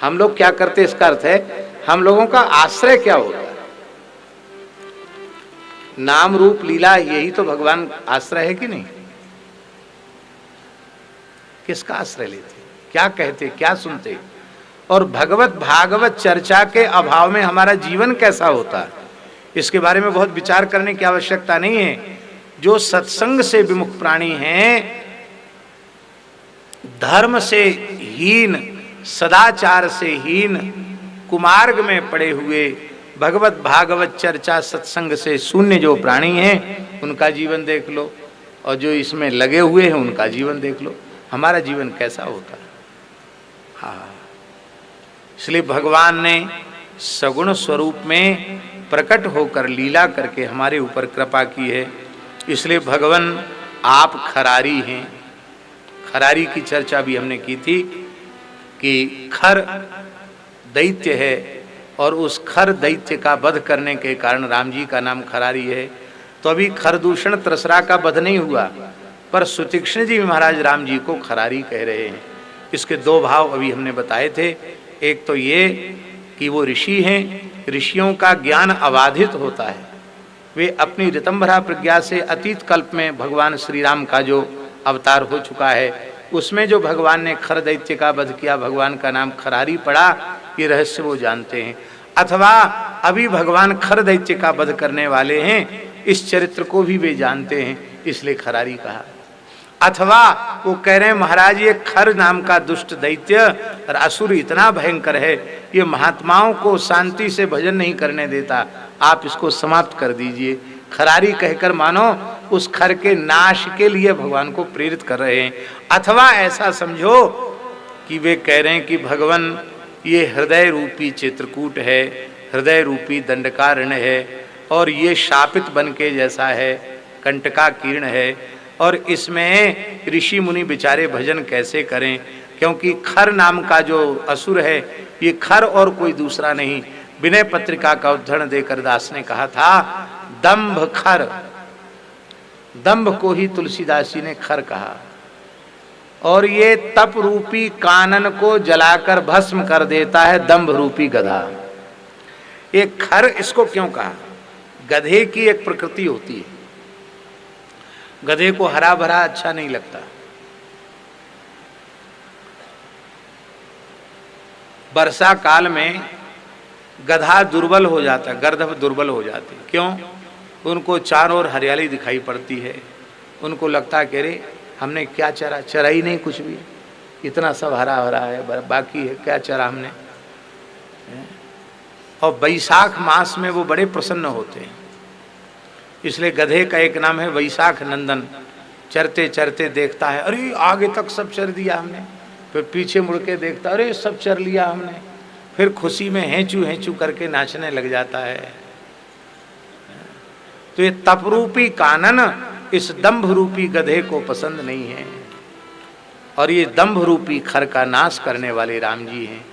हम लोग क्या करते, इसका अर्थ है हम लोगों का आश्रय क्या होता है। नाम रूप लीला यही तो भगवान आश्रय है कि नहीं। किसका आश्रय लेते, क्या कहते, क्या सुनते, और भगवत भागवत चर्चा के अभाव में हमारा जीवन कैसा होता है, इसके बारे में बहुत विचार करने की आवश्यकता नहीं है। जो सत्संग से विमुख प्राणी हैं, धर्म से हीन, सदाचार से हीन, कुमार्ग में पड़े हुए, भगवत भागवत चर्चा सत्संग से शून्य जो प्राणी हैं, उनका जीवन देख लो, और जो इसमें लगे हुए हैं उनका जीवन देख लो, हमारा जीवन कैसा होता है। हाँ, इसलिए भगवान ने सगुण स्वरूप में प्रकट होकर लीला करके हमारे ऊपर कृपा की है। इसलिए भगवान आप खरारी हैं। खरारी की चर्चा भी हमने की थी कि खर दैत्य है, और उस खर दैत्य का वध करने के कारण राम जी का नाम खरारी है। तो अभी खरदूषण त्रसरा का वध नहीं हुआ, पर सुतीक्ष्ण जी महाराज राम जी को खरारी कह रहे हैं। इसके दो भाव अभी हमने बताए थे। एक तो ये कि वो ऋषि हैं, ऋषियों का ज्ञान अबाधित होता है, वे अपनी ऋतंभरा प्रज्ञा से अतीत कल्प में भगवान श्री राम का जो अवतार हो चुका है, उसमें जो भगवान ने खर दैत्य का वध किया, भगवान का नाम खरारी पड़ा, ये रहस्य वो जानते हैं। अथवा अभी भगवान खर दैत्य का वध करने वाले हैं, इस चरित्र को भी वे जानते हैं, इसलिए खरारी कहा। अथवा वो कह रहे हैं महाराज ये खर नाम का दुष्ट दैत्य और असुर इतना भयंकर है, ये महात्माओं को शांति से भजन नहीं करने देता, आप इसको समाप्त कर दीजिए। खरारी कहकर मानो उस खर के नाश के लिए भगवान को प्रेरित कर रहे हैं। अथवा ऐसा समझो कि वे कह रहे हैं कि भगवान ये हृदय रूपी चित्रकूट है, हृदय रूपी दंडकारण्य है, और ये शापित बन के जैसा है, कंटका कीर्ण है, और इसमें ऋषि मुनि बेचारे भजन कैसे करें, क्योंकि खर नाम का जो असुर है, ये खर और कोई दूसरा नहीं। विनय पत्रिका का उद्धरण देकर दास ने कहा था दंभ खर, दंभ को ही तुलसीदास जी ने खर कहा, और ये तप रूपी कानन को जलाकर भस्म कर देता है दंभ रूपी गधा। ये खर इसको क्यों कहा, गधे की एक प्रकृति होती है, गधे को हरा भरा अच्छा नहीं लगता। वर्षा काल में गधा दुर्बल हो जाता, गर्दभ दुर्बल हो जाती। क्यों? उनको चारों ओर हरियाली दिखाई पड़ती है, उनको लगता है कि अरे हमने क्या चरा, चरा ही नहीं कुछ भी, इतना सब हरा भरा है, बाकी है क्या चरा हमने। और वैशाख मास में वो बड़े प्रसन्न होते हैं, इसलिए गधे का एक नाम है वैशाख नंदन। चरते चरते देखता है अरे आगे तक सब चर दिया हमने, फिर पीछे मुड़ के देखता अरे सब चर लिया हमने, फिर खुशी में हेंचू हेंचू करके नाचने लग जाता है। तो ये तपरूपी कानन इस दंभ रूपी गधे को पसंद नहीं है, और ये दंभ रूपी खर का नाश करने वाले राम जी हैं।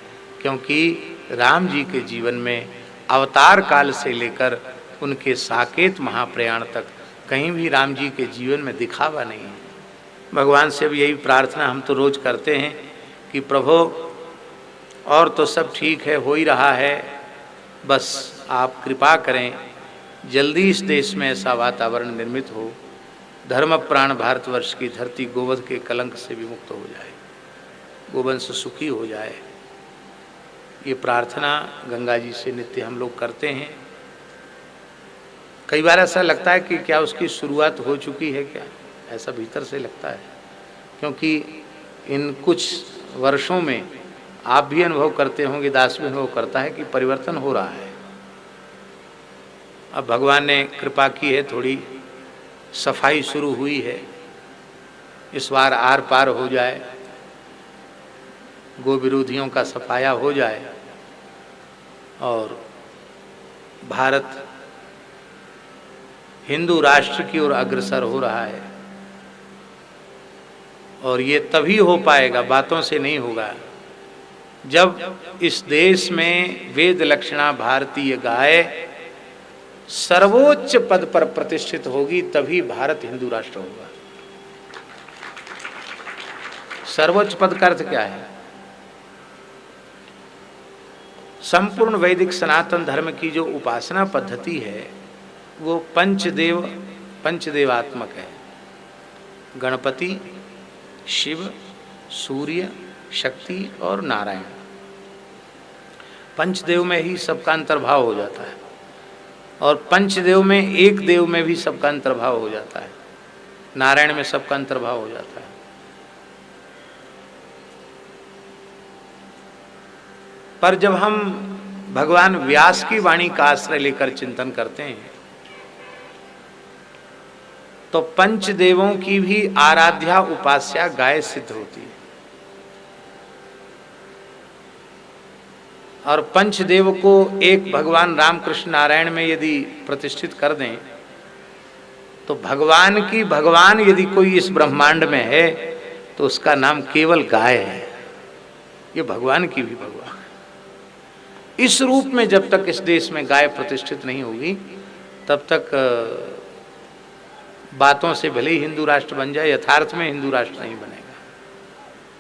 क्योंकि राम जी के जीवन में अवतार काल से लेकर उनके साकेत महाप्रयाण तक कहीं भी राम जी के जीवन में दिखावा नहीं है। भगवान से भी यही प्रार्थना हम तो रोज करते हैं कि प्रभु और तो सब ठीक है, हो ही रहा है, बस आप कृपा करें, जल्दी इस देश में ऐसा वातावरण निर्मित हो, धर्म प्राण भारतवर्ष की धरती गोवध के कलंक से भी मुक्त हो जाए, गोवंश सुखी हो जाए। ये प्रार्थना गंगा जी से नित्य हम लोग करते हैं। कई बार ऐसा लगता है कि क्या उसकी शुरुआत हो चुकी है क्या, ऐसा भीतर से लगता है, क्योंकि इन कुछ वर्षों में आप भी अनुभव करते होंगे, दास भी अनुभव करता है कि परिवर्तन हो रहा है। अब भगवान ने कृपा की है, थोड़ी सफाई शुरू हुई है, इस बार आर पार हो जाए, गो विरोधियों का सफाया हो जाए, और भारत हिंदू राष्ट्र की ओर अग्रसर हो रहा है। और ये तभी हो पाएगा, बातों से नहीं होगा, जब इस देश में वेद लक्षणा भारतीय गाय सर्वोच्च पद पर प्रतिष्ठित होगी, तभी भारत हिंदू राष्ट्र होगा। सर्वोच्च पद का अर्थ क्या है? संपूर्ण वैदिक सनातन धर्म की जो उपासना पद्धति है वो पंचदेवात्मक है। गणपति, शिव, सूर्य, शक्ति और नारायण। पंचदेव में ही सबका अंतर्भाव हो जाता है और पंचदेव में एक देव में भी सबका अंतर्भाव हो जाता है। नारायण में सबका अंतर्भाव हो जाता है। पर जब हम भगवान व्यास की वाणी का आश्रय लेकर चिंतन करते हैं तो पंचदेवों की भी आराध्या उपास्या गाय सिद्ध होती है। और पंचदेव को एक भगवान रामकृष्ण नारायण में यदि प्रतिष्ठित कर दें तो भगवान यदि कोई इस ब्रह्मांड में है तो उसका नाम केवल गाय है। ये भगवान की भी भगवान। इस रूप में जब तक इस देश में गाय प्रतिष्ठित नहीं होगी तब तक बातों से भले ही हिंदू राष्ट्र बन जाए, यथार्थ में हिंदू राष्ट्र नहीं बनेगा।